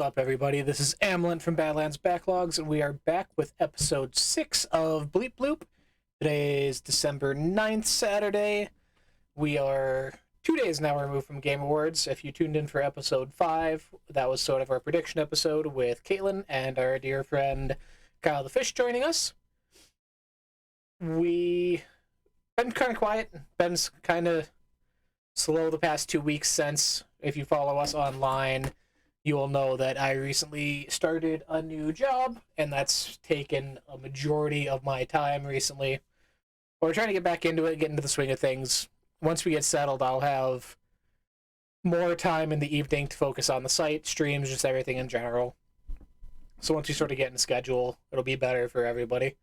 What's up, everybody? This is Amlin from Badlands Backlogs, and we are back with episode 6 of Bleep Bloop. Today is December 9th, Saturday. We are 2 days now removed from Game Awards. If you tuned in for episode 5, that was sort of our prediction episode with Caitlin and our dear friend Kyle the Fish joining us. We been kind of quiet. Ben's kind of slow the past 2 weeks since, if you follow us online, you will know that I recently started a new job, and that's taken a majority of my time recently. We're trying to get back into it, get into the swing of things. Once we get settled, I'll have more time in the evening to focus on the site, streams, just everything in general. So once we sort of get in the schedule, it'll be better for everybody.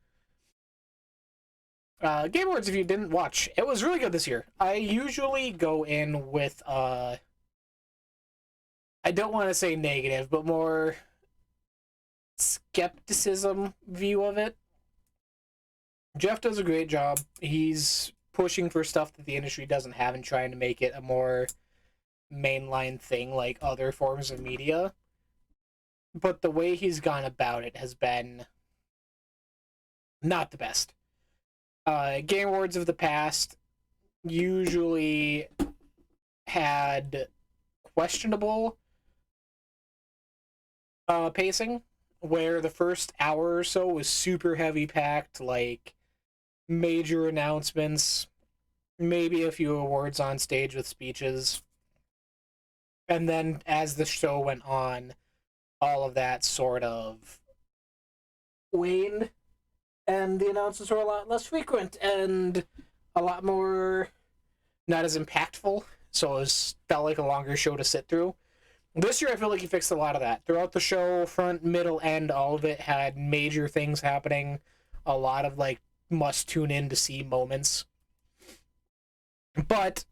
Game Awards, if you didn't watch, it was really good this year. I usually go in with I don't want to say negative, but more skepticism view of it. Jeff does a great job. He's pushing for stuff that the industry doesn't have and trying to make it a more mainline thing like other forms of media. But the way he's gone about it has been not the best. Game Awards of the past usually had questionable pacing, where the first hour or so was super heavy packed, like major announcements, maybe a few awards on stage with speeches. And then as the show went on, all of that sort of waned, and the announcements were a lot less frequent and a lot more not as impactful, so it felt like a longer show to sit through. This year, I feel like he fixed a lot of that. Throughout the show, front, middle, end, all of it had major things happening. A lot of, like, must-tune-in to see moments. But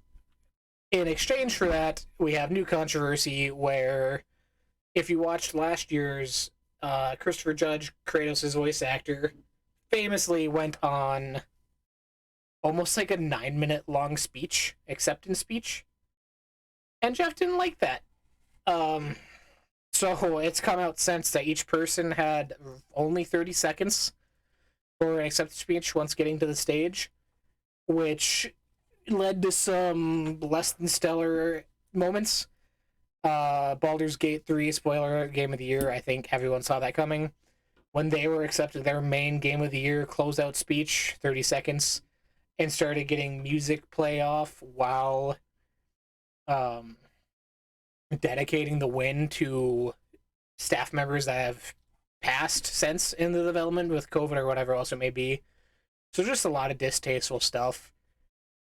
in exchange for that, we have new controversy where, if you watched last year's, Christopher Judge, Kratos' voice actor, famously went on almost like a 9-minute long speech, acceptance speech. And Jeff didn't like that. So it's come out since that each person had only 30 seconds for an acceptance speech once getting to the stage, which led to some less than stellar moments. Baldur's Gate 3, spoiler, Game of the Year, I think everyone saw that coming. When they were accepted their main Game of the Year closeout speech, 30 seconds, and started getting music play off while dedicating the win to staff members that have passed since in the development with COVID or whatever else it may be. So just a lot of distasteful stuff.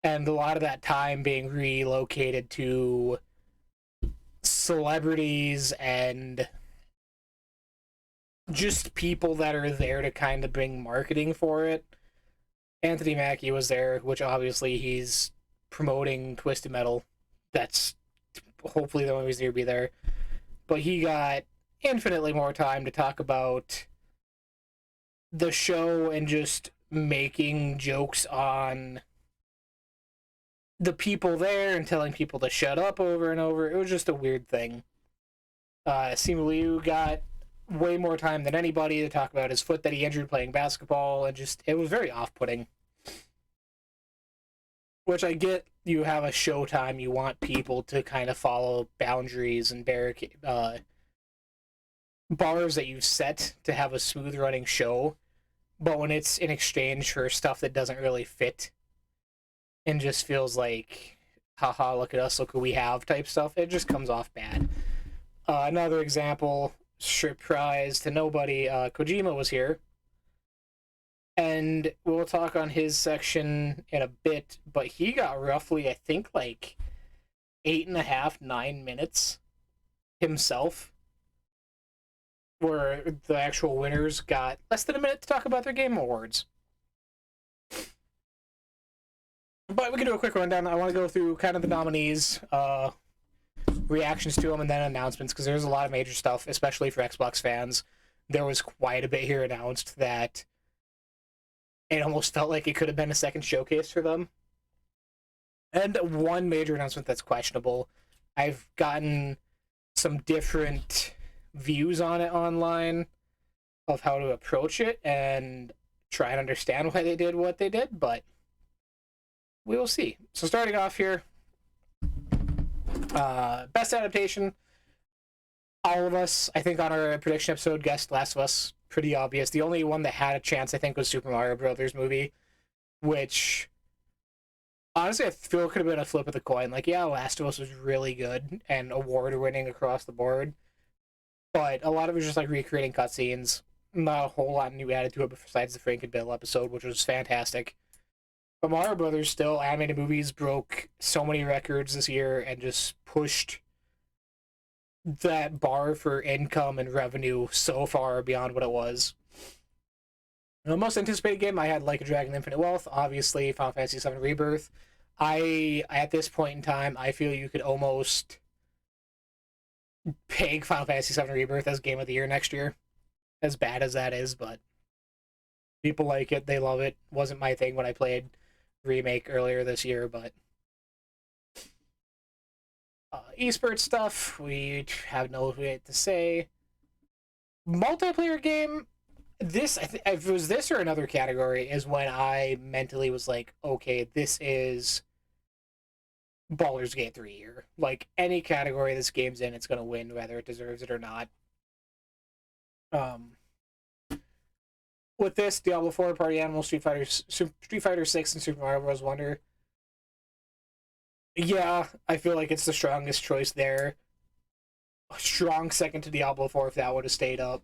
And a lot of that time being relocated to celebrities and just people that are there to kind of bring marketing for it. Anthony Mackie was there, which obviously he's promoting Twisted Metal. That's hopefully the only reason he'll be there. But he got infinitely more time to talk about the show and just making jokes on the people there and telling people to shut up over and over. It was just a weird thing. Simu Liu got way more time than anybody to talk about his foot that he injured playing basketball, and just, it was very off-putting. Which I get, you have a showtime, you want people to kind of follow boundaries and bars that you set to have a smooth running show, but when it's in exchange for stuff that doesn't really fit and just feels like, haha, look at us, look who we have type stuff, it just comes off bad. Another example, surprise to nobody, Kojima was here. And we'll talk on his section in a bit, but he got roughly, I think, like 8.5, 9 minutes himself, where the actual winners got less than a minute to talk about their Game Awards. But we can do a quick rundown. I want to go through kind of the nominees, reactions to them, and then announcements, because there's a lot of major stuff, especially for Xbox fans. There was quite a bit here announced that it almost felt like it could have been a second showcase for them. And one major announcement that's questionable. I've gotten some different views on it online of how to approach it and try and understand why they did what they did, but we will see. So starting off here, best adaptation. All of us, I think, on our prediction episode guessed Last of Us. Pretty obvious. The only one that had a chance, I think, was Super Mario Brothers movie, which honestly I feel could have been a flip of the coin. Like, yeah, Last of Us was really good and award winning across the board, but a lot of it was just like recreating cutscenes. Not a whole lot new added to it besides the Frank and Bill episode, which was fantastic. But Mario Brothers, still, animated movies broke so many records this year and just pushed that bar for income and revenue so far beyond what it was. The most anticipated game, I had Like a Dragon Infinite Wealth, obviously Final Fantasy VII Rebirth. At this point in time, I feel you could almost peg Final Fantasy VII Rebirth as Game of the Year next year. As bad as that is, but people like it, they love it. Wasn't my thing when I played Remake earlier this year, but esports stuff, we have no way to say. Multiplayer game, this, if it was this or another category, is when I mentally was like, okay, this is Baldur's Gate 3 year. Like, any category this game's in, it's going to win, whether it deserves it or not. With this, Diablo 4, Party Animal, Street Fighter 6, and Super Mario Bros. Wonder. Yeah, I feel like it's the strongest choice there. A strong second to Diablo 4 if that would have stayed up.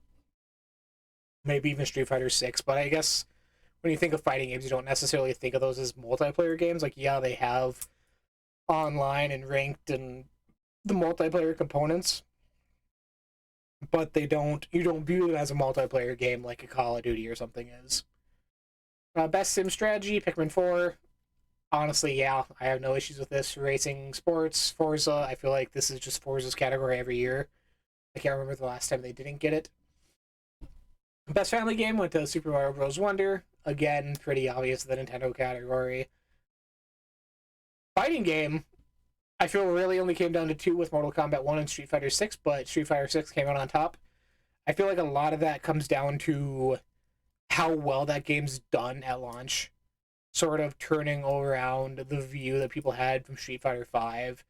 Maybe even Street Fighter 6, but I guess when you think of fighting games, you don't necessarily think of those as multiplayer games. Like, yeah, they have online and ranked and the multiplayer components, but you don't view them as a multiplayer game like a Call of Duty or something is. Best sim strategy, Pikmin 4. Honestly, yeah, I have no issues with this. Racing sports, Forza, I feel like this is just Forza's category every year. I can't remember the last time they didn't get it. Best family game went to Super Mario Bros. Wonder. Again, pretty obvious the Nintendo category. Fighting game, I feel really only came down to two with Mortal Kombat 1 and Street Fighter 6, but Street Fighter 6 came out on top. I feel like a lot of that comes down to how well that game's done at launch. Sort of turning around the view that people had from Street Fighter 5,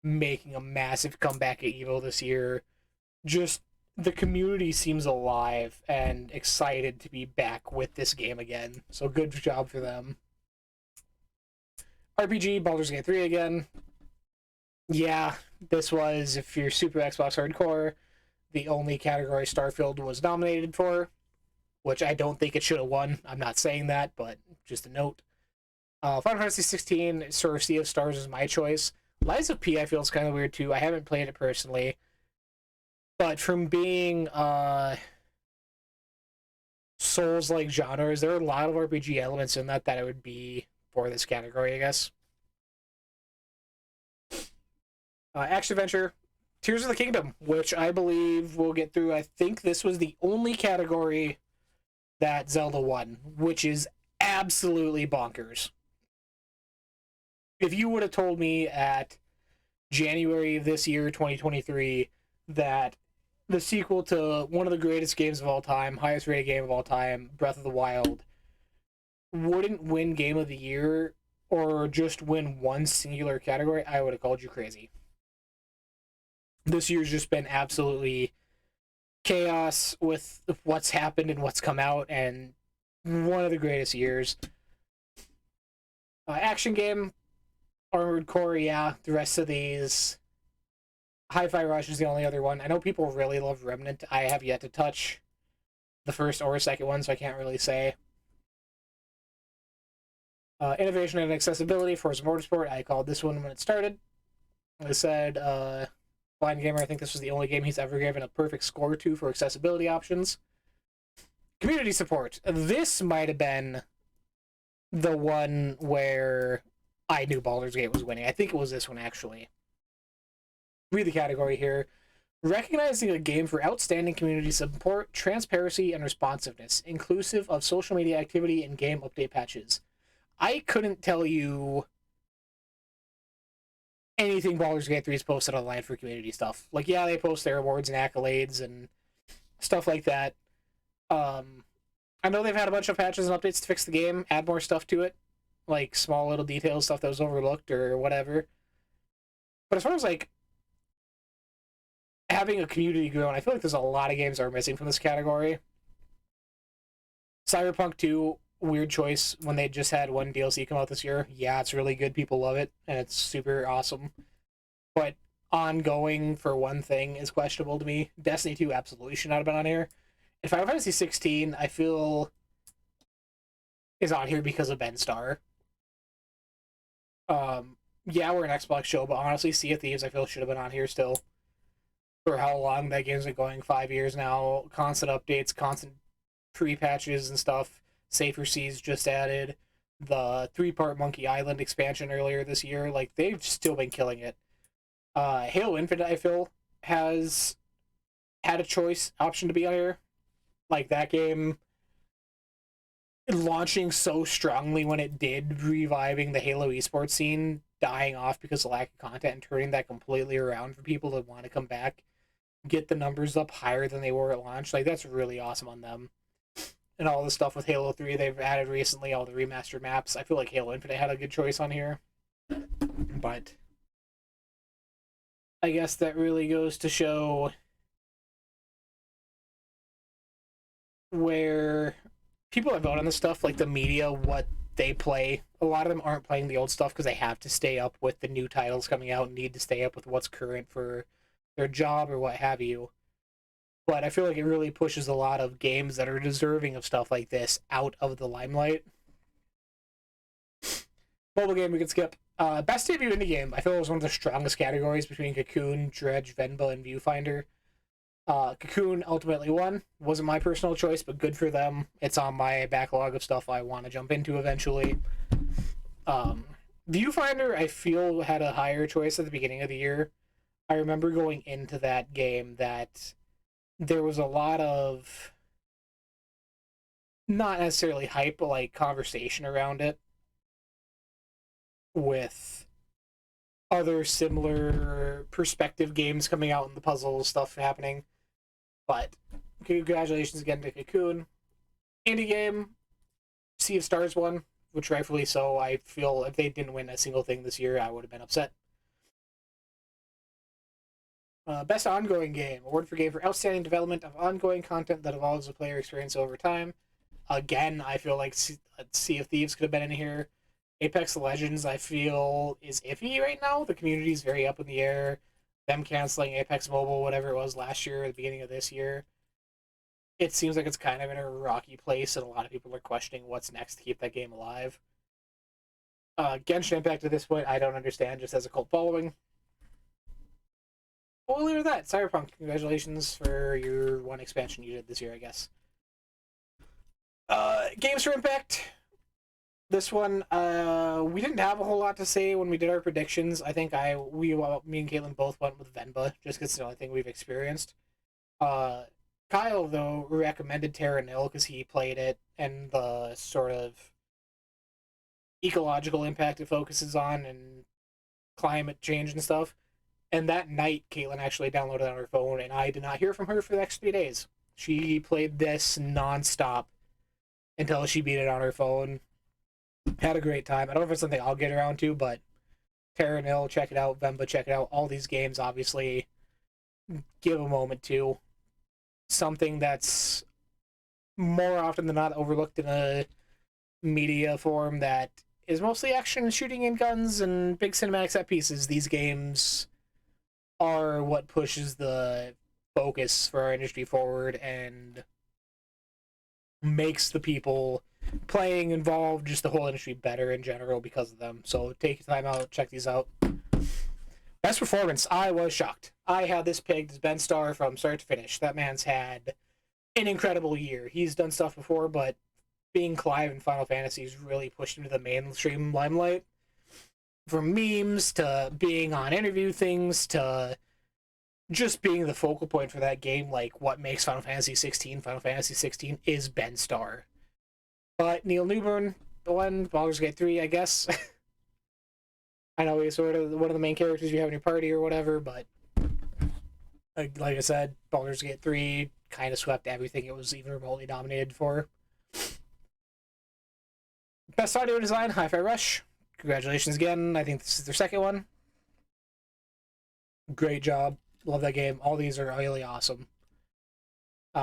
making a massive comeback at EVO this year. Just the community seems alive and excited to be back with this game again. So good job for them. RPG, Baldur's Gate 3 again. Yeah, this was, if you're super Xbox hardcore, the only category Starfield was nominated for, which I don't think it should have won. I'm not saying that, but just a note. Final Fantasy 16, sort of Sea of Stars is my choice. Lies of P I feel is kind of weird too. I haven't played it personally. But from being Souls-like genres, there are a lot of RPG elements in that it would be for this category, I guess. Action-adventure, Tears of the Kingdom, which I believe we'll get through. I think this was the only category that Zelda won, which is absolutely bonkers. If you would have told me at January of this year, 2023, that the sequel to one of the greatest games of all time, highest rated game of all time, Breath of the Wild, wouldn't win Game of the Year or just win one singular category, I would have called you crazy. This year's just been absolutely chaos with what's happened and what's come out, and one of the greatest years. Action game, Armored Core, yeah. The rest of these, Hi-Fi Rush is the only other one. I know people really love Remnant. I have yet to touch the first or second one, so I can't really say. Innovation and accessibility, Forza Motorsport. I called this one when it started. I said, Blind Gamer, I think this was the only game he's ever given a perfect score to for accessibility options. Community support. This might have been the one where I knew Baldur's Gate was winning. I think it was this one, actually. Read the category here. Recognizing a game for outstanding community support, transparency, and responsiveness, inclusive of social media activity and game update patches. I couldn't tell you anything Baldur's Gate 3 is posted online for community stuff. Like, yeah, they post their awards and accolades and stuff like that. Um, I know they've had a bunch of patches and updates to fix the game, add more stuff to it, like small little details, stuff that was overlooked or whatever. But as far as like having a community growing, I feel like there's a lot of games that are missing from this category. Cyberpunk 2, weird choice when they just had one DLC come out this year. Yeah, it's really good. People love it, and it's super awesome. But ongoing, for one thing, is questionable to me. Destiny 2 absolutely should not have been on here. And Final Fantasy 16, I feel, is on here because of Ben Starr. Yeah, we're an Xbox show, but honestly, Sea of Thieves, I feel, should have been on here still. For how long that game's been going, 5 years now. Constant updates, constant pre-patches and stuff. Safer Seas just added. The 3-part Monkey Island expansion earlier this year. Like, they've still been killing it. Halo Infinite, I feel, has had a choice option to be on here. Like, that game launching so strongly when it did, reviving the Halo esports scene, dying off because of lack of content, and turning that completely around for people that want to come back, get the numbers up higher than they were at launch. Like, that's really awesome on them. And all the stuff with Halo 3 they've added recently, all the remastered maps. I feel like Halo Infinite had a good choice on here. But I guess that really goes to show where people that vote on this stuff, like the media, what they play. A lot of them aren't playing the old stuff because they have to stay up with the new titles coming out and need to stay up with what's current for their job or what have you. But I feel like it really pushes a lot of games that are deserving of stuff like this out of the limelight. Mobile game we could skip. Best debut indie game. I feel it was one of the strongest categories between Cocoon, Dredge, Venba, and Viewfinder. Cocoon ultimately won. Wasn't my personal choice, but good for them. It's on my backlog of stuff I want to jump into eventually. Viewfinder, I feel, had a higher choice at the beginning of the year. I remember going into that game that there was a lot of not necessarily hype, but like conversation around it with other similar perspective games coming out and the puzzle stuff happening. But congratulations again to Cocoon. Indie game, Sea of Stars won, which rightfully so. I feel if they didn't win a single thing this year, I would have been upset. Best ongoing game. Award for game for outstanding development of ongoing content that evolves the player experience over time. Again, I feel like Sea of Thieves could have been in here. Apex Legends, I feel, is iffy right now. The community is very up in the air. Them canceling Apex Mobile, whatever it was last year, at the beginning of this year. It seems like it's kind of in a rocky place, and a lot of people are questioning what's next to keep that game alive. Genshin Impact at this point, I don't understand, just has a cult following. Well, we'll leave it at that. Cyberpunk, congratulations for your one expansion you did this year, I guess. Games for Impact. This one, we didn't have a whole lot to say when we did our predictions. I think me and Caitlin both went with Venba, just because it's the only thing we've experienced. Kyle, though, recommended Terra Nil because he played it and the sort of ecological impact it focuses on and climate change and stuff. And that night, Caitlin actually downloaded it on her phone, and I did not hear from her for the next 3 days. She played this nonstop until she beat it on her phone. Had a great time. I don't know if it's something I'll get around to, but Terra Nil, check it out. Venba, check it out. All these games, obviously, give a moment to. Something that's more often than not overlooked in a media form that is mostly action, shooting, and guns, and big cinematic set pieces. These games are what pushes the focus for our industry forward and makes the people playing involved, just the whole industry, better in general because of them. So take your time out, check these out. Best performance, I was shocked. I had this pegged as Ben Starr from start to finish. That man's had an incredible year. He's done stuff before, but being Clive in Final Fantasy's really pushed him to the mainstream limelight. From memes to being on interview things to just being the focal point for that game, like what makes Final Fantasy 16 Final Fantasy 16 is Ben Starr. But Neil Newburn, the one, Baldur's Gate 3, I guess. I know he's sort of one of the main characters you have in your party or whatever, but like I said, Baldur's Gate 3 kind of swept everything it was even remotely nominated for. Best audio design, Hi-Fi Rush. Congratulations again. I think this is their second one. Great job. Love that game. All these are really awesome.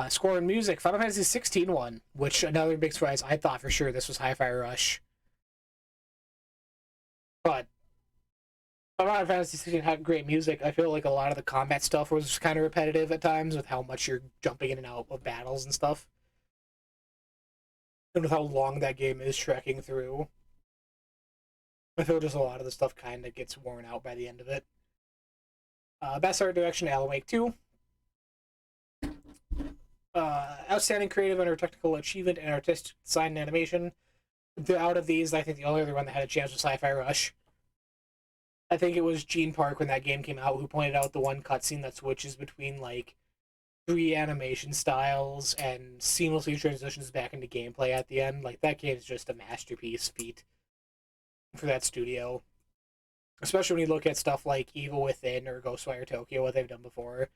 Score and music, Final Fantasy 16 one, which another big surprise. I thought for sure this was Hi-Fi Rush. But Final Fantasy 16 had great music. I feel like a lot of the combat stuff was kind of repetitive at times with how much you're jumping in and out of battles and stuff. And with how long that game is trekking through. I feel just a lot of the stuff kind of gets worn out by the end of it. Best art direction, Alan Wake 2. Outstanding creative and technical achievement and artistic design and animation. Out of these, I think the only other one that had a chance was Hi-Fi Rush. I think it was Gene Park when that game came out who pointed out the one cutscene that switches between like 3 animation styles and seamlessly transitions back into gameplay at the end. Like that game is just a masterpiece feat for that studio. Especially when you look at stuff like Evil Within or Ghostwire Tokyo, what they've done before,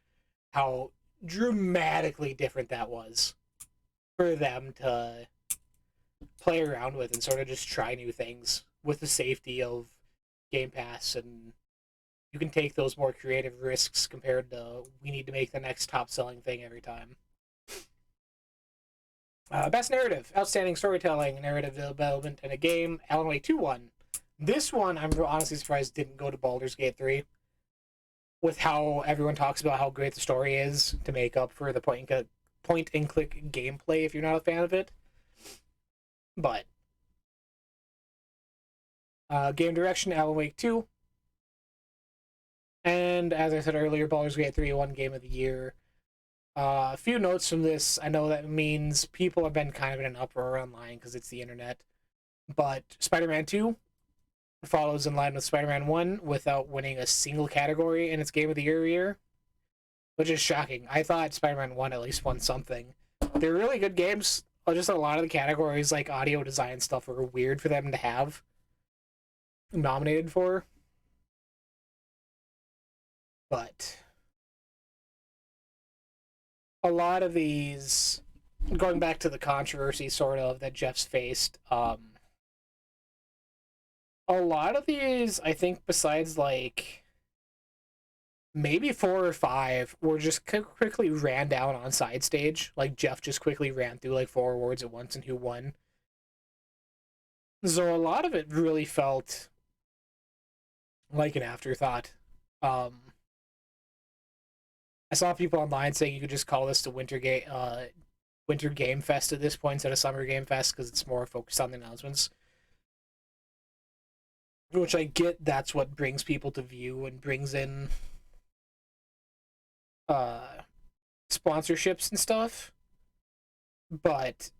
how dramatically different that was for them to play around with and sort of just try new things with the safety of Game Pass, and you can take those more creative risks compared to we need to make the next top selling thing every time. Best narrative, outstanding storytelling, narrative development in a game, Alan Wake 2 won. This one, I'm honestly surprised didn't go to Baldur's Gate 3, with how everyone talks about how great the story is to make up for the point and click gameplay if you're not a fan of it. But game direction, Alan Wake 2. And as I said earlier, Baldur's Gate 3 won Game of the Year. A few notes from this. I know that means people have been kind of in an uproar online because it's the internet. But Spider-Man 2 follows in line with Spider-Man 1 without winning a single category in its Game of the Year, which is shocking. I thought Spider-Man 1 at least won something. They're really good games. Just a lot of the categories, like audio design stuff, are weird for them to have nominated for. But a lot of these, going back to the controversy sort of that Jeff's faced, a lot of these, I think, besides like maybe 4 or 5, were just quickly ran down on side stage. Like Jeff just quickly ran through like 4 awards at once and who won. So a lot of it really felt like an afterthought. I saw people online saying you could just call this the Winter Game Fest at this point instead of Summer Game Fest because it's more focused on the announcements. Which I get, that's what brings people to view and brings in uh sponsorships and stuff. But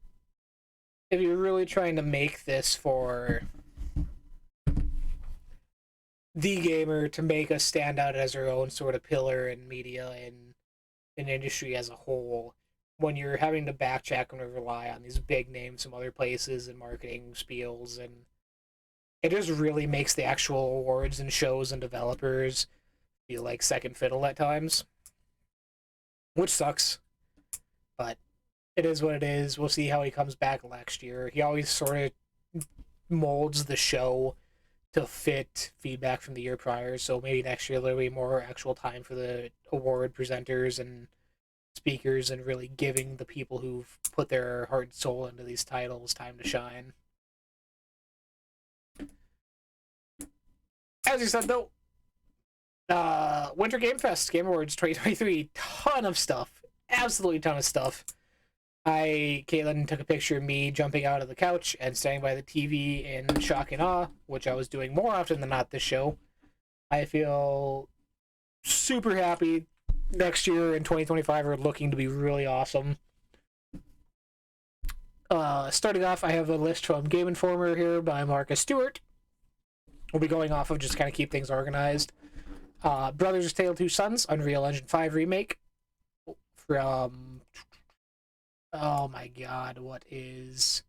if you're really trying to make this for the gamer to make us stand out as our own sort of pillar in media and in industry as a whole, when you're having to backtrack and rely on these big names from other places and marketing spiels, and it just really makes the actual awards and shows and developers feel like second fiddle at times, which sucks. But it is what it is. We'll see how he comes back next year. He always sort of molds the show to fit feedback from the year prior. So maybe next year there'll be more actual time for the award presenters and speakers and really giving the people who've put their heart and soul into these titles time to shine. As you said, though, Winter Game Fest, Game Awards 2023, ton of stuff. Absolutely ton of stuff. Caitlin took a picture of me jumping out of the couch and standing by the TV in shock and awe, which I was doing more often than not this show. I feel super happy. Next year in 2025 are looking to be really awesome. Starting off, I have a list from Game Informer here by Marcus Stewart. We'll be going off of just kind of keep things organized. Brothers Tale of Two Sons, Unreal Engine 5 remake from... Oh my god, what is...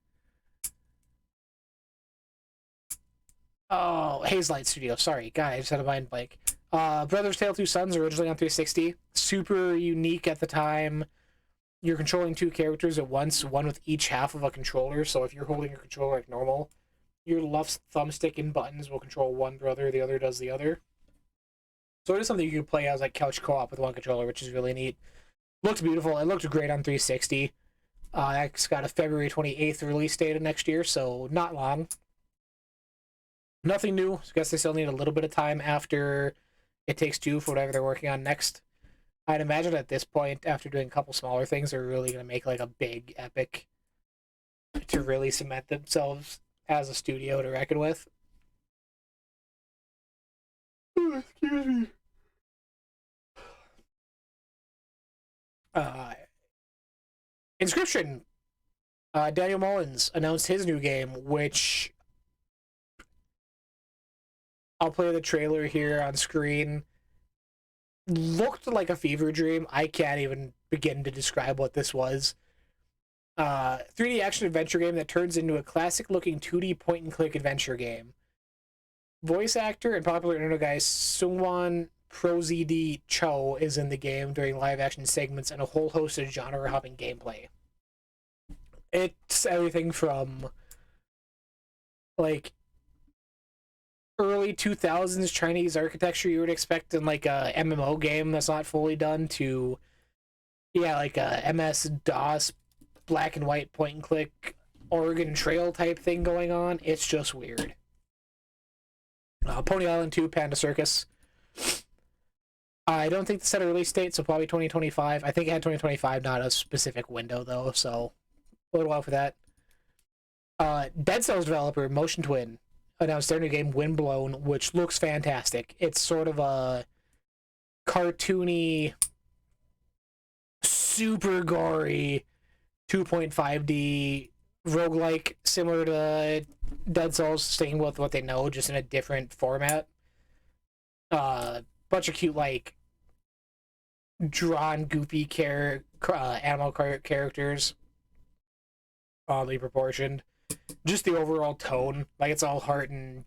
Oh, Hazelight Studio. Sorry, God, I just had a mind blank. Brothers Tale 2 Sons, originally on 360. Super unique at the time. You're controlling two characters at once, one with each half of a controller. So if you're holding your controller like normal, your left thumbstick and buttons will control one brother, the other does the other. So it is something you can play as like couch co-op with one controller, which is really neat. Looked beautiful. It looked great on 360. It's got a February 28th release date of next year, so not long. Nothing new. I guess they still need a little bit of time after It Takes Two for whatever they're working on next. I'd imagine at this point, after doing a couple smaller things, they're really going to make like a big epic to really cement themselves as a studio to reckon with. Excuse me. Uh, Inscription. Daniel Mullins announced his new game, which I'll play the trailer here on screen. Looked like a fever dream. I can't even begin to describe what this was. 3D action adventure game that turns into a classic looking 2D point and click adventure game. Voice actor and popular internet guy Sungwon ProZD Cho is in the game during live action segments and a whole host of genre hopping gameplay. It's everything from like early 2000s Chinese architecture you would expect in like a MMO game that's not fully done to like a MS DOS black and white point and click Oregon Trail type thing going on. It's just weird. Pony Island 2 Panda Circus. I don't think they set a release date, so probably 2025. I think it had 2025, not a specific window though, so a little while for that. Dead Cells developer Motion Twin announced their new game Windblown, which looks fantastic. It's sort of a cartoony, super gory 2.5D roguelike, similar to Dead Cells, staying with what they know, just in a different format. Bunch of cute, like, drawn, goofy animal characters, oddly proportioned. Just the overall tone, like it's all heart and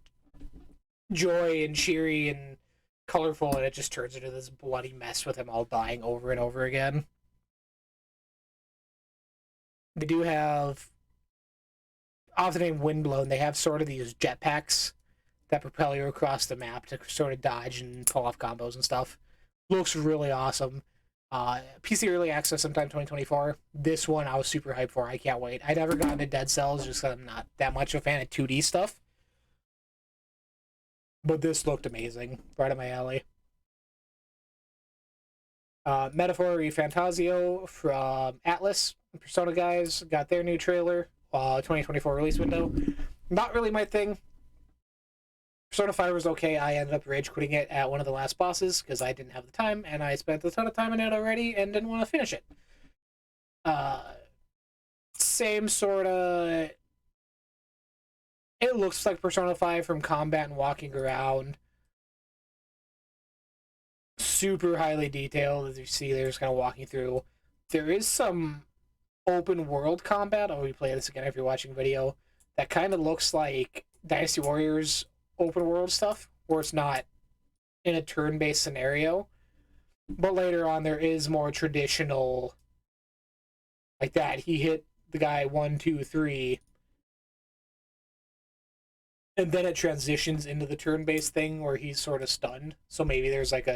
joy and cheery and colorful, and it just turns into this bloody mess with him all dying over and over again. They do have, off the name Windblown, they have sort of these jetpacks that propel you across the map to sort of dodge and pull off combos and stuff. Looks really awesome. PC early access sometime 2024. This one I was super hyped for. I can't wait. I'd never gotten to Dead Cells just because I'm not that much of a fan of 2D stuff. But this looked amazing. Right up my alley. Metaphor Fantasio from Atlas. Persona guys got their new trailer. 2024 release window. Not really my thing. Persona 5 was okay. I ended up rage quitting it at one of the last bosses because I didn't have the time, and I spent a ton of time in it already and didn't want to finish it. Same sort of. It looks like Persona 5 from combat and walking around. Super highly detailed, as you see, they're just kind of walking through. There is some open world combat. I'll replay this again if you're watching video. That kind of looks like Dynasty Warriors open world stuff, where it's not in a turn-based scenario. But later on, there is more traditional, like that. He hit the guy 1, 2, 3, and then it transitions into the turn-based thing where he's sort of stunned. So maybe there's like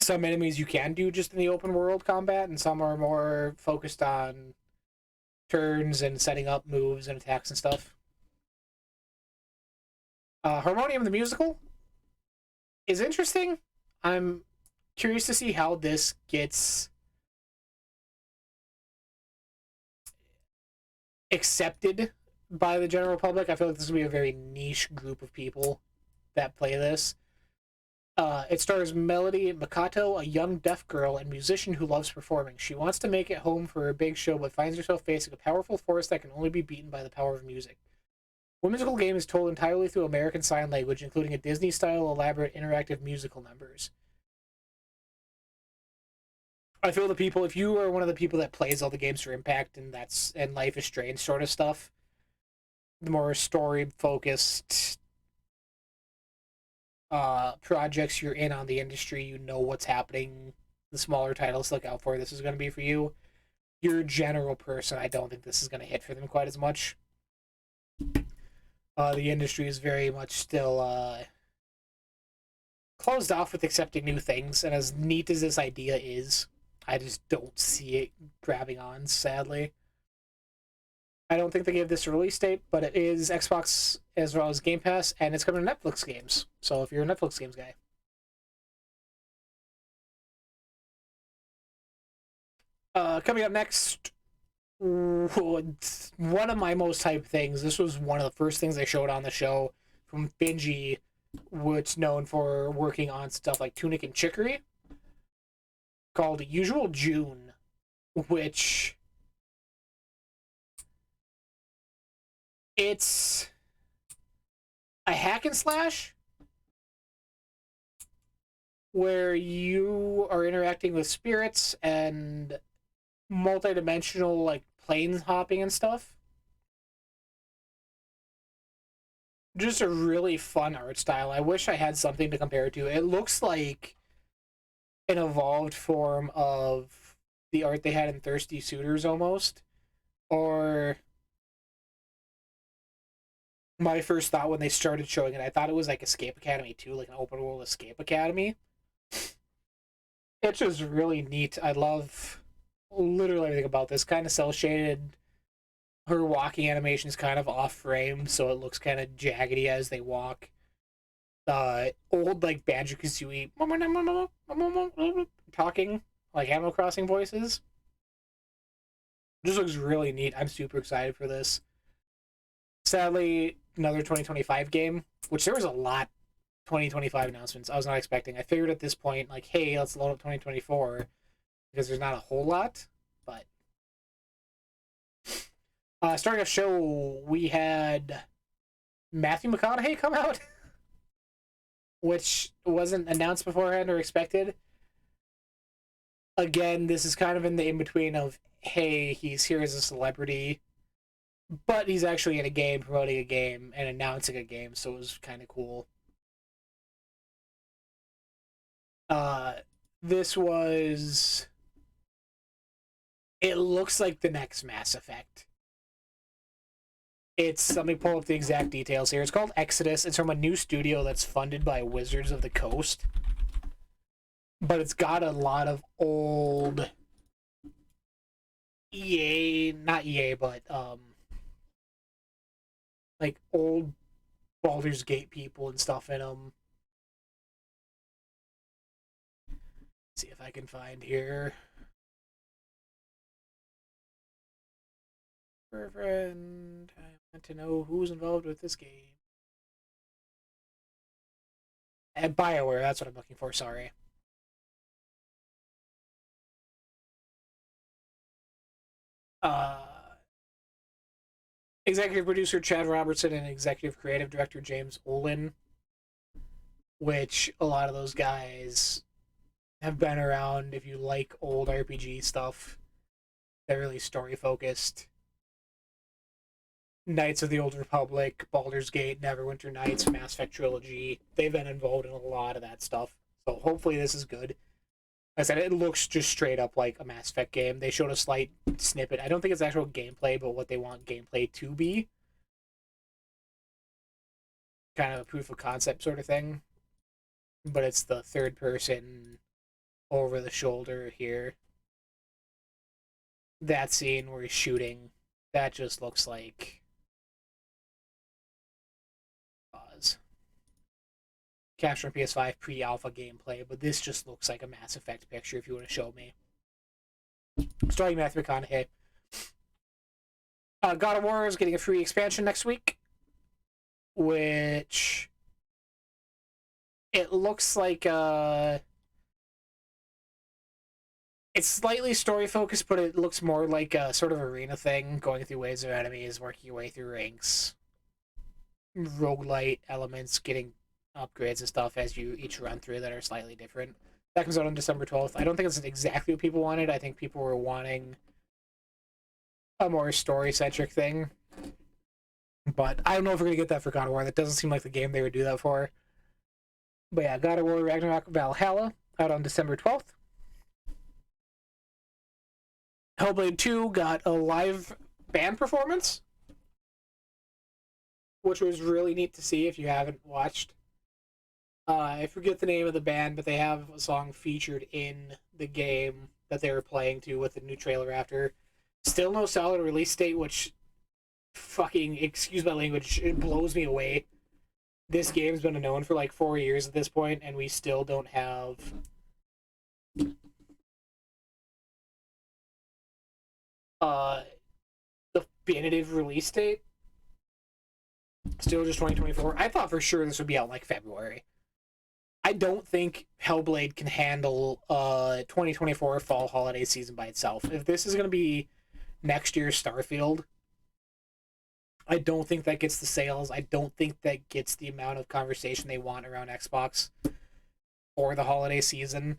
some enemies you can do just in the open world combat, and some are more focused on turns and setting up moves and attacks and stuff. Harmonium the Musical is interesting. I'm curious to see how this gets accepted by the general public. I feel like this will be a very niche group of people that play this. It stars Melody Makato, a young deaf girl and musician who loves performing. She wants to make it home for a big show, but finds herself facing a powerful force that can only be beaten by the power of music. Whimsical game is told entirely through American Sign Language, including a Disney-style elaborate interactive musical numbers. I feel if you are one of the people that plays all the games for Impact and Life is Strange sort of stuff, the more story focused projects you're in on the industry, you know what's happening. The smaller titles to look out for. This is going to be for you. You're a general person. I don't think this is going to hit for them quite as much. The industry is very much still closed off with accepting new things, and as neat as this idea is, I just don't see it grabbing on, sadly. I don't think they gave this a release date, but it is Xbox as well as Game Pass, and it's coming to Netflix games. So if you're a Netflix games guy. Coming up next, one of my most hyped things. This was one of the first things they showed on the show from Bungie, which known for working on stuff like Tunic and Chicory, called Usual June, which it's a hack and slash where you are interacting with spirits and multi-dimensional like plane hopping and stuff. Just a really fun art style. I wish I had something to compare it to. It looks like an evolved form of the art they had in Thirsty Suitors almost. Or my first thought when they started showing it, I thought it was like Escape Academy 2, like an open world Escape Academy. It's just really neat. I love literally everything about this. Kind of cel shaded. Her walking animation is kind of off frame, so it looks kind of jaggedy as they walk. Old like Banjo Kazooie talking like Animal Crossing voices. Just looks really neat. I'm super excited for this. Sadly, another 2025 game, which there was a lot 2025 announcements I was not expecting. I figured at this point, like, hey, let's load up 2024 because there's not a whole lot. But starting a show, we had Matthew McConaughey come out, which wasn't announced beforehand or expected. Again, this is kind of in the in-between of, hey, he's here as a celebrity, but he's actually in a game, promoting a game, and announcing a game, so it was kind of cool. This was... It looks like the next Mass Effect. Let me pull up the exact details here. It's called Exodus. It's from a new studio that's funded by Wizards of the Coast. But it's got a lot of old EA, not EA, but like old Baldur's Gate people and stuff in them. Let's see if I can find here. Friend, I want to know who's involved with this game. And BioWare, that's what I'm looking for, sorry. Executive producer Chad Robertson and executive creative director James Olin, which a lot of those guys have been around if you like old RPG stuff. They're really story focused. Knights of the Old Republic, Baldur's Gate, Neverwinter Nights, Mass Effect Trilogy. They've been involved in a lot of that stuff. So hopefully this is good. I said it looks just straight up like a Mass Effect game. They showed a slight snippet. I don't think it's actual gameplay, but what they want gameplay to be. Kind of a proof of concept sort of thing. But it's the third person over the shoulder here. That scene where he's shooting, that just looks like... Capture on PS5 pre-alpha gameplay, but this just looks like a Mass Effect picture if you want to show me. Starring Matthew McConaughey. God of War is getting a free expansion next week, which it looks like it's slightly story focused, but it looks more like a sort of arena thing, going through waves of enemies, working your way through ranks, roguelite elements, getting upgrades and stuff as you each run through that are slightly different. That comes out on December 12th. I don't think it's exactly what people wanted. I think people were wanting a more story-centric thing. But I don't know if we're gonna get that for God of War. That doesn't seem like the game they would do that for. But yeah, God of War Ragnarok Valhalla out on December 12th. Hellblade 2 got a live band performance, which was really neat to see if you haven't watched. I forget the name of the band, but they have a song featured in the game that they were playing to with the new trailer after. Still no solid release date, which fucking, excuse my language, it blows me away. This game's been known for like 4 years at this point, and we still don't have uh definitive release date. Still just 2024. I thought for sure this would be out like February. I don't think Hellblade can handle 2024 fall holiday season by itself. If this is going to be next year's Starfield, I don't think that gets the sales. I don't think that gets the amount of conversation they want around Xbox for the holiday season.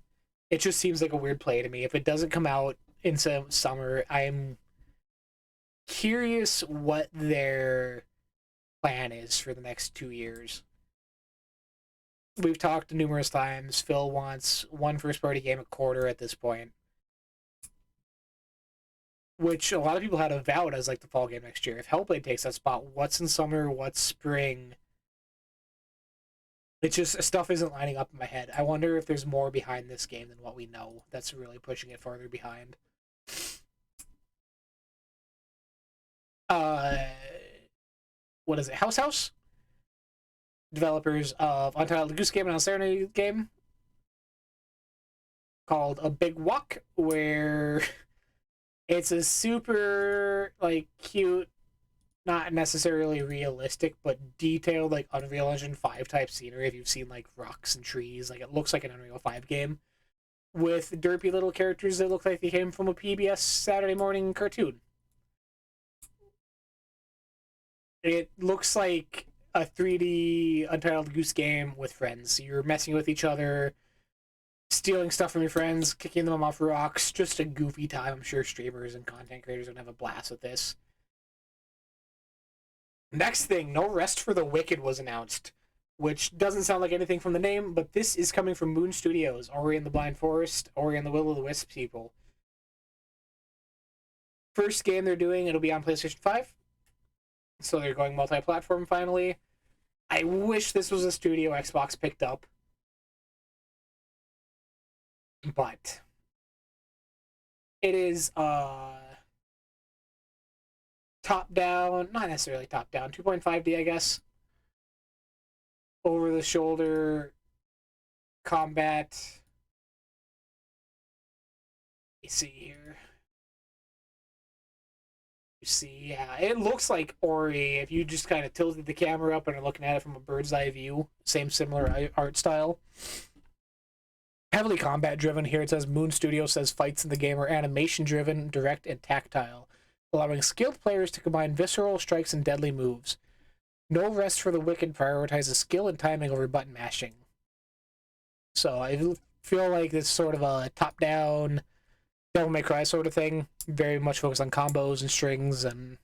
It just seems like a weird play to me. If it doesn't come out in summer, I'm curious what their plan is for the next 2 years. We've talked numerous times. Phil wants one first party game a quarter at this point, which a lot of people had avowed as like the fall game next year. If Hellblade takes that spot, what's in summer, what's spring? It just stuff isn't lining up in my head. I wonder if there's more behind this game than what we know that's really pushing it farther behind. Uh, what is it? House, developers of Untitled Goose Game and Uncertainty Game, called A Big Walk, where it's a super like cute, not necessarily realistic, but detailed like Unreal Engine 5 type scenery. If you've seen like rocks and trees, like it looks like an Unreal 5 game with derpy little characters that look like they came from a PBS Saturday morning cartoon. It looks like a 3D Untitled Goose Game with friends. You're messing with each other, stealing stuff from your friends, kicking them off rocks. Just a goofy time. I'm sure streamers and content creators would have a blast with this. Next thing, No Rest for the Wicked was announced, which doesn't sound like anything from the name, but this is coming from Moon Studios, Ori and the Blind Forest, Ori and the Will of the Wisp people. First game they're doing, it'll be on PlayStation 5, so they're going multi-platform finally. I wish this was a studio Xbox picked up, but it is top down, not necessarily top down, 2.5D, I guess. Over the shoulder combat. You see here. You see, yeah, it looks like Ori if you just kind of tilted the camera up and are looking at it from a bird's eye view. Same similar art style. Heavily combat driven here. It says Moon Studio says fights in the game are animation driven, direct, and tactile, allowing skilled players to combine visceral strikes and deadly moves. No Rest for the Wicked prioritizes skill and timing over button mashing. So I feel like it's sort of a top-down Devil May Cry sort of thing. Very much focused on combos and strings and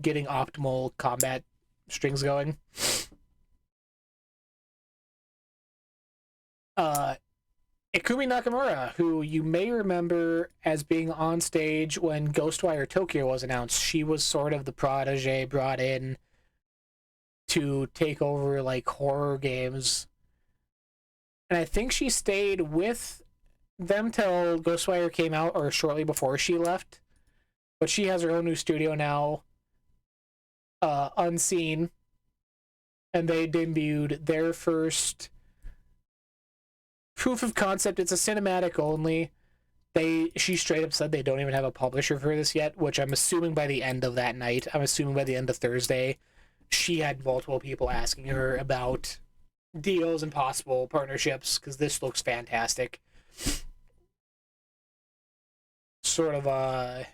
getting optimal combat strings going. Ikumi Nakamura, who you may remember as being on stage when Ghostwire Tokyo was announced. She was sort of the protege brought in to take over like horror games. And I think she stayed with them till Ghostwire came out or shortly before she left. But she has her own new studio now, Unseen, and they debuted their first proof of concept. It's a cinematic only. She straight up said they don't even have a publisher for this yet, which I'm assuming by the end of that night, I'm assuming by the end of Thursday, she had multiple people asking her about deals and possible partnerships because this looks fantastic. Sort of a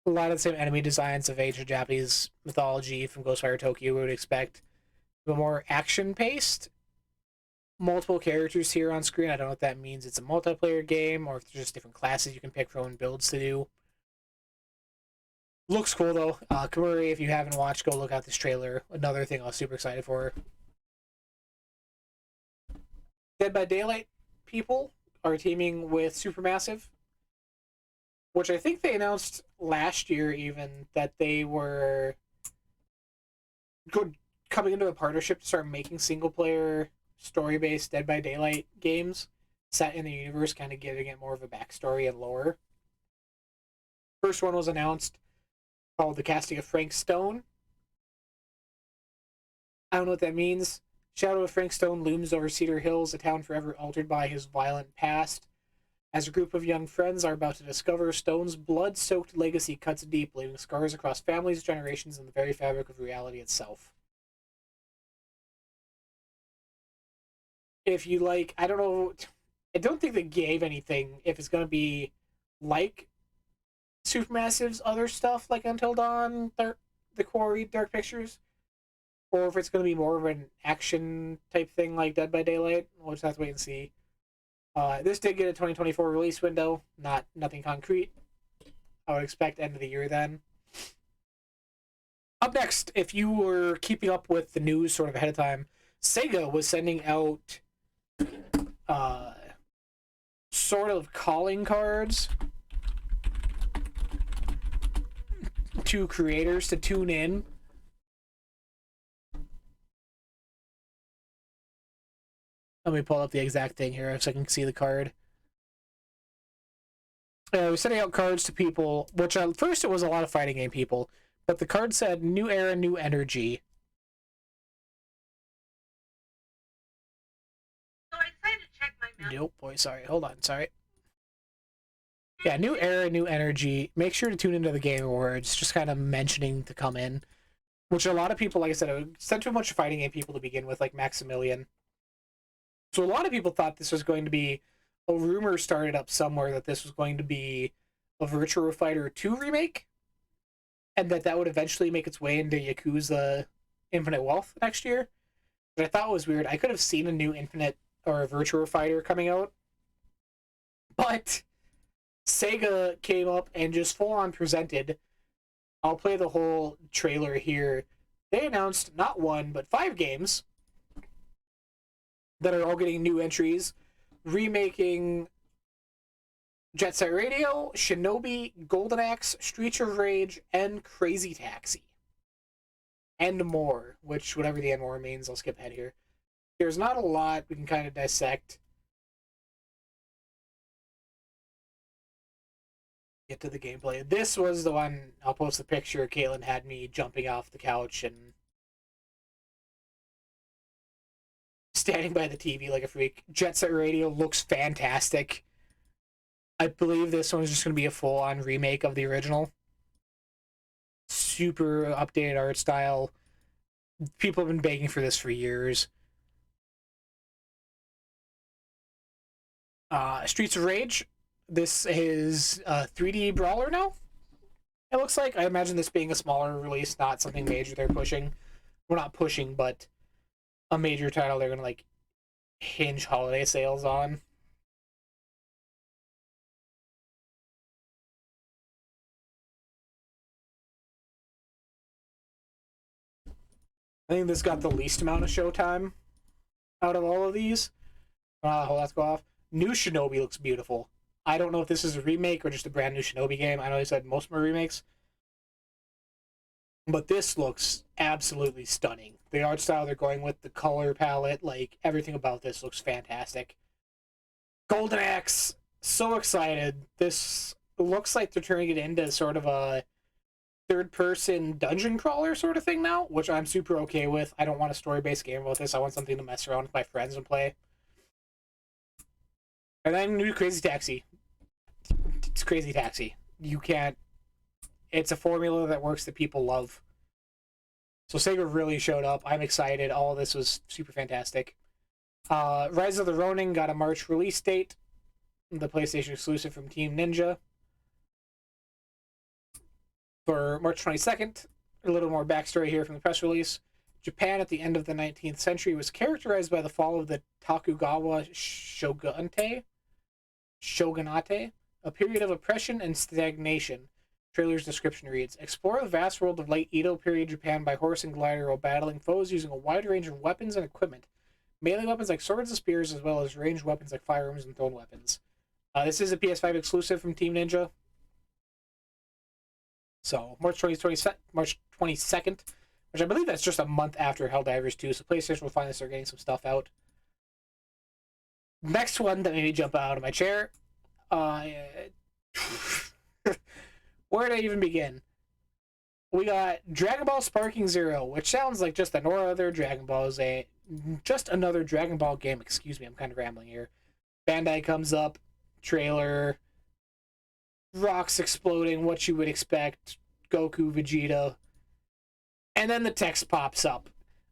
lot of the same enemy designs of ancient Japanese mythology from Ghostwire Tokyo we would expect, but more action paced. Multiple characters here on screen. I don't know if that means it's a multiplayer game or if there's just different classes you can pick from and builds to do. Looks cool though. Kamuri, if you haven't watched, go look out this trailer. Another thing I was super excited for. Dead by Daylight people are teaming with Supermassive, which I think they announced last year even that they were good coming into a partnership to start making single player story based Dead by Daylight games set in the universe, kind of giving it more of a backstory and lore. First one was announced called The Casting of Frank Stone. I don't know what that means. Shadow of Frank Stone looms over Cedar Hills, a town forever altered by his violent past. As a group of young friends are about to discover, Stone's blood-soaked legacy cuts deep, leaving scars across families, generations, and the very fabric of reality itself. If you like, I don't know, I don't think they gave anything if it's going to be like Supermassive's other stuff, like Until Dawn, The Quarry, Dark Pictures, or if it's going to be more of an action type thing like Dead by Daylight. We'll just have to wait and see. This did get a 2024 release window, nothing concrete. I would expect end of the year then. Up next, if you were keeping up with the news sort of ahead of time, Sega was sending out uh, sort of calling cards to creators to tune in. Let me pull up the exact thing here so I can see the card. We're sending out cards to people, which at first it was a lot of fighting game people, but the card said "New Era, New Energy." So I decided to check my mail. Nope, boy, sorry. Hold on, sorry. Yeah, New Era, New Energy. Make sure to tune into the Game Awards, just kind of mentioning to come in. Which a lot of people, like I said, sent to a bunch of fighting game people to begin with, like Maximilian. So a lot of people thought this was going to be a rumor started up somewhere that this was going to be a Virtua Fighter 2 remake, and that would eventually make its way into Yakuza Infinite Wealth next year. But I thought was weird. I could have seen a new Infinite or a Virtua Fighter coming out, but Sega came up and just full on presented. I'll play the whole trailer here. They announced not one, but 5 games that are all getting new entries, remaking Jet Set Radio, Shinobi, Golden Axe, Streets of Rage, and Crazy Taxi. And more, which, whatever the and more means, I'll skip ahead here. There's not a lot we can kind of dissect. Get to the gameplay. This was the one, I'll post the picture, Caitlin had me jumping off the couch and standing by the TV like a freak. Jet Set Radio looks fantastic. I believe this one's just going to be a full-on remake of the original. Super updated art style. People have been begging for this for years. Streets of Rage. This is a 3D brawler now. It looks like. I imagine this being a smaller release, not something major they're pushing. We're not pushing, but a major title they're going to like hinge holiday sales on. I think this got the least amount of showtime out of all of these. Hold on, let's go off. New Shinobi looks beautiful. I don't know if this is a remake or just a brand new Shinobi game. I know they said most of them are remakes. But this looks absolutely stunning. The art style they're going with, the color palette, like everything about this looks fantastic. Golden Axe, so excited. This looks like they're turning it into sort of a third-person dungeon crawler sort of thing now, which I'm super okay with. I don't want a story-based game about this. I want something to mess around with my friends and play. And then new Crazy Taxi. It's Crazy Taxi. You can't... It's a formula that works that people love. So Sega really showed up. I'm excited. All of this was super fantastic. Rise of the Ronin got a March release date. The PlayStation exclusive from Team Ninja. For March 22nd. A little more backstory here from the press release. Japan at the end of the 19th century was characterized by the fall of the Tokugawa shogunate, a period of oppression and stagnation. Trailer's description reads, explore the vast world of late Edo period Japan by horse and glider while battling foes using a wide range of weapons and equipment. Melee weapons like swords and spears, as well as ranged weapons like firearms and thrown weapons. This is a PS5 exclusive from Team Ninja. So, March 22nd, which I believe that's just a month after Helldivers 2, so PlayStation will finally start getting some stuff out. Next one that made me jump out of my chair. Where did I even begin? We got Dragon Ball Sparking Zero, which sounds like just another Dragon Ball Z. Just another Dragon Ball game. Excuse me, I'm kind of rambling here. Bandai comes up, trailer, rocks exploding, what you would expect, Goku, Vegeta, and then the text pops up.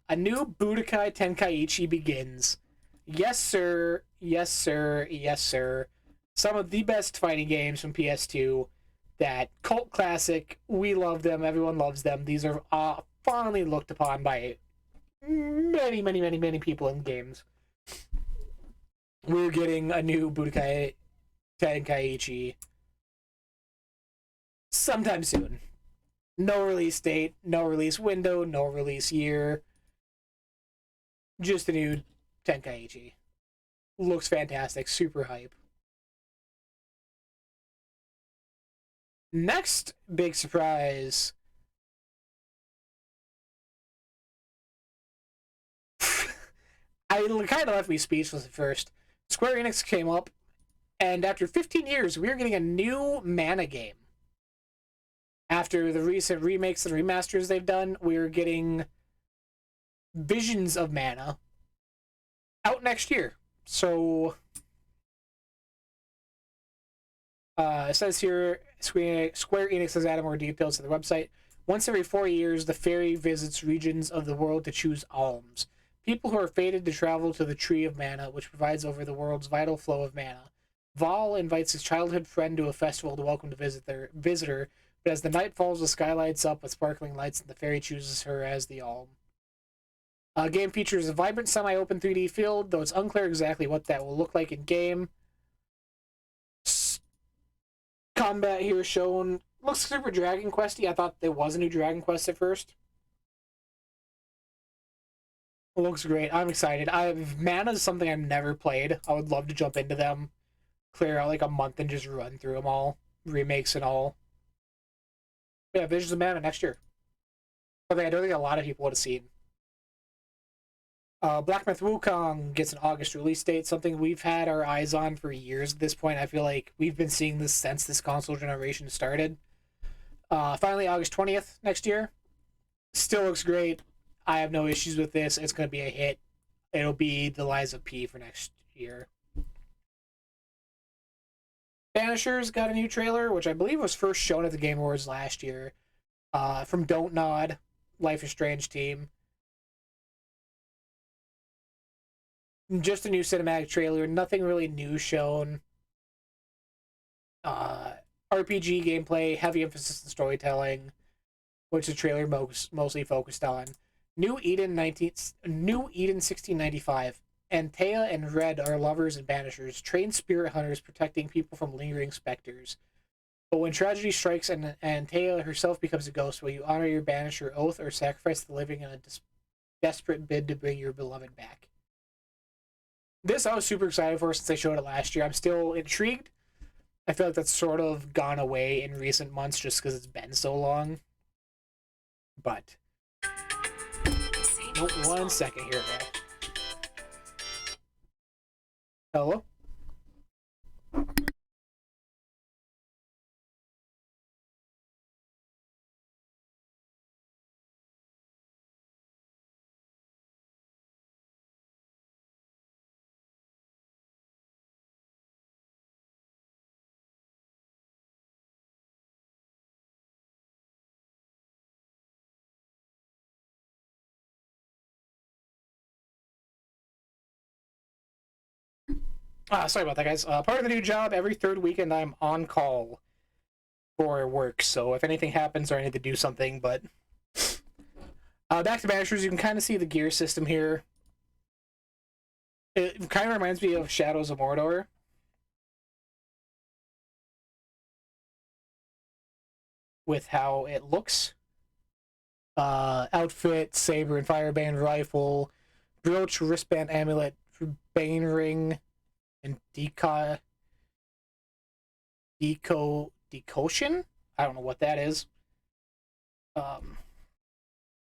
A new Budokai Tenkaichi begins. Yes, sir. Yes, sir. Yes, sir. Some of the best fighting games from PS2. That cult classic. We love them. Everyone loves them. These are fondly looked upon by many, many, many, many people in games. We're getting a new Budokai Tenkaichi sometime soon. No release date, no release window, no release year. Just a new Tenkaichi. Looks fantastic, super hype. Next big surprise. I kind of left me speechless at first. Square Enix came up, and after 15 years, we're getting a new Mana game. After the recent remakes and remasters they've done, we're getting Visions of Mana out next year. So, it says here, Square Enix has added more details to the website. Once every 4 years, the fairy visits regions of the world to choose alms. People who are fated to travel to the Tree of Mana, which provides over the world's vital flow of mana. Val invites his childhood friend to a festival to welcome the visitor, but as the night falls, the sky lights up with sparkling lights, and the fairy chooses her as the alm. Game features a vibrant, semi-open 3D field, though it's unclear exactly what that will look like in game. Combat here shown looks super Dragon Questy. I thought there was a new Dragon Quest at first. It looks great. I'm excited. Mana is something I've never played. I would love to jump into them, clear out like a month, and just run through them all, remakes and all. But yeah, Visions of Mana next year. Something I don't think a lot of people would have seen. Black Myth Wukong gets an August release date, something we've had our eyes on for years at this point. I feel like we've been seeing this since this console generation started. Finally, August 20th next year. Still looks great. I have no issues with this. It's going to be a hit. It'll be the Lies of P for next year. Banishers got a new trailer, which I believe was first shown at the Game Awards last year. From Don't Nod, Life is Strange team. Just a new cinematic trailer. Nothing really new shown. RPG gameplay, heavy emphasis on storytelling, which the trailer mostly focused on. New Eden 1695. Antea and Red are lovers and banishers, trained spirit hunters protecting people from lingering specters. But when tragedy strikes and Antea herself becomes a ghost, will you honor your banisher oath or sacrifice the living in a desperate bid to bring your beloved back? This I was super excited for since they showed it last year. I'm still intrigued. I feel like that's sort of gone away in recent months just because it's been so long. But nope, 1 second here, bro. Hello? Sorry about that, guys. Part of the new job, every third weekend I'm on call for work, so if anything happens or I need to do something, but... back to Banishers, you can kind of see the gear system here. It kind of reminds me of Shadows of Mordor. with how it looks. Outfit, saber and fireband rifle, brooch, wristband, amulet, bane ring, and decotion? I don't know what that is.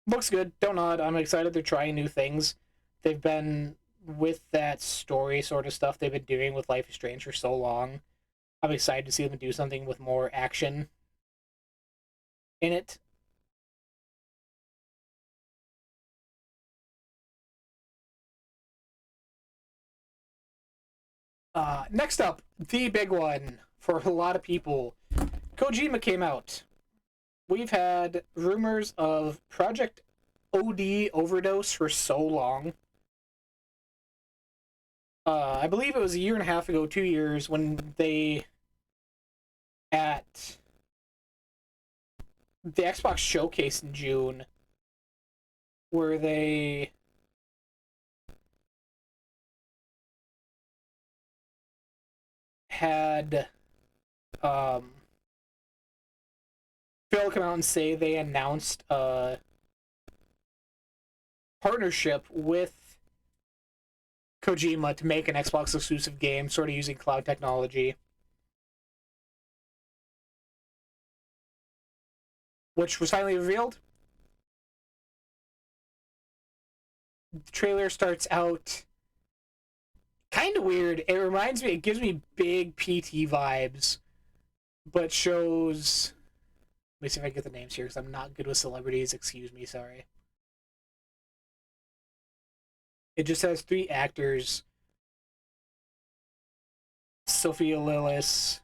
Looks good. Don't nod. I'm excited they're trying new things. They've been with that story sort of stuff they've been doing with Life is Strange for so long. I'm excited to see them do something with more action in it. Next up, the big one for a lot of people. Kojima came out. We've had rumors of Project OD Overdose for so long. I believe it was a year and a half ago, 2 years, when they, at the Xbox Showcase in June, where they had Phil come out and say they announced a partnership with Kojima to make an Xbox exclusive game, sort of using cloud technology, which was finally revealed. The trailer starts out kind of weird. It reminds me, it gives me big PT vibes, but shows. Let me see if I can get the names here because I'm not good with celebrities. Excuse me, sorry. It just has 3 actors: Sophia Lillis,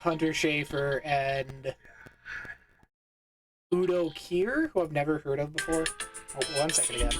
Hunter Schafer, and Udo Kier, who I've never heard of before. Oh, 1 second again.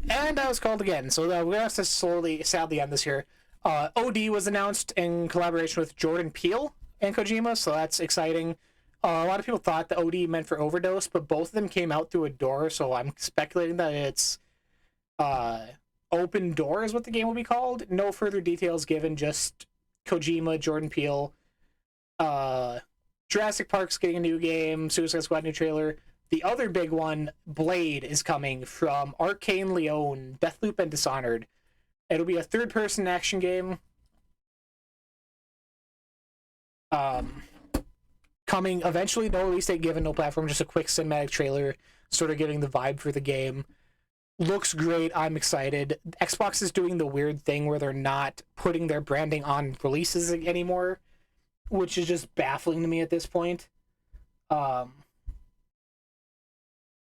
And I was called again, so we're gonna have to sadly end this here. OD was announced in collaboration with Jordan Peele and Kojima, so that's exciting. A lot of people thought the OD meant for Overdose, but both of them came out through a door, so I'm speculating that it's Open Door is what the game will be called. No further details given, just Kojima, Jordan Peele. Jurassic Park's getting a new game, Suicide Squad new trailer. The other big one, Blade, is coming from Arcane Leon, Deathloop, and Dishonored. It'll be a third-person action game. Coming eventually, no release date given, no platform, just a quick cinematic trailer, sort of getting the vibe for the game. Looks great, I'm excited. Xbox is doing the weird thing where they're not putting their branding on releases anymore, which is just baffling to me at this point.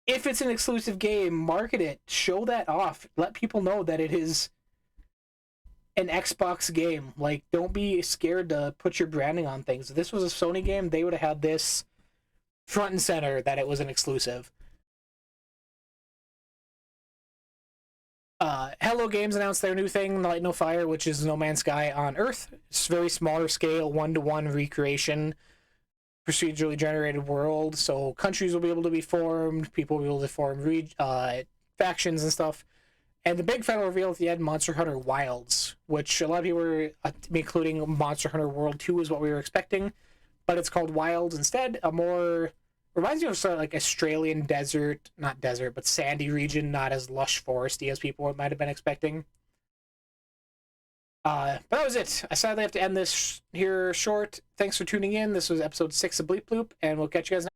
If it's an exclusive game, market it, show that off, let people know that it is an Xbox game. Like, don't be scared to put your branding on things. If this was a Sony game, they would have had this front and center that it was an exclusive. Hello Games announced their new thing, Light No Fire, which is No Man's Sky on Earth. It's very smaller scale, 1-to-1 recreation, procedurally generated world. So countries will be able to be formed, people will be able to form factions and stuff. And the big final reveal at the end, Monster Hunter Wilds, which a lot of people were, including Monster Hunter World 2 is what we were expecting, but it's called Wilds instead. A more, reminds me of sort of like Australian desert, not desert, but sandy region, not as lush foresty as people might have been expecting. But that was it. I sadly have to end this here short. Thanks for tuning in. This was episode 6 of Bleep Bloop, and we'll catch you guys next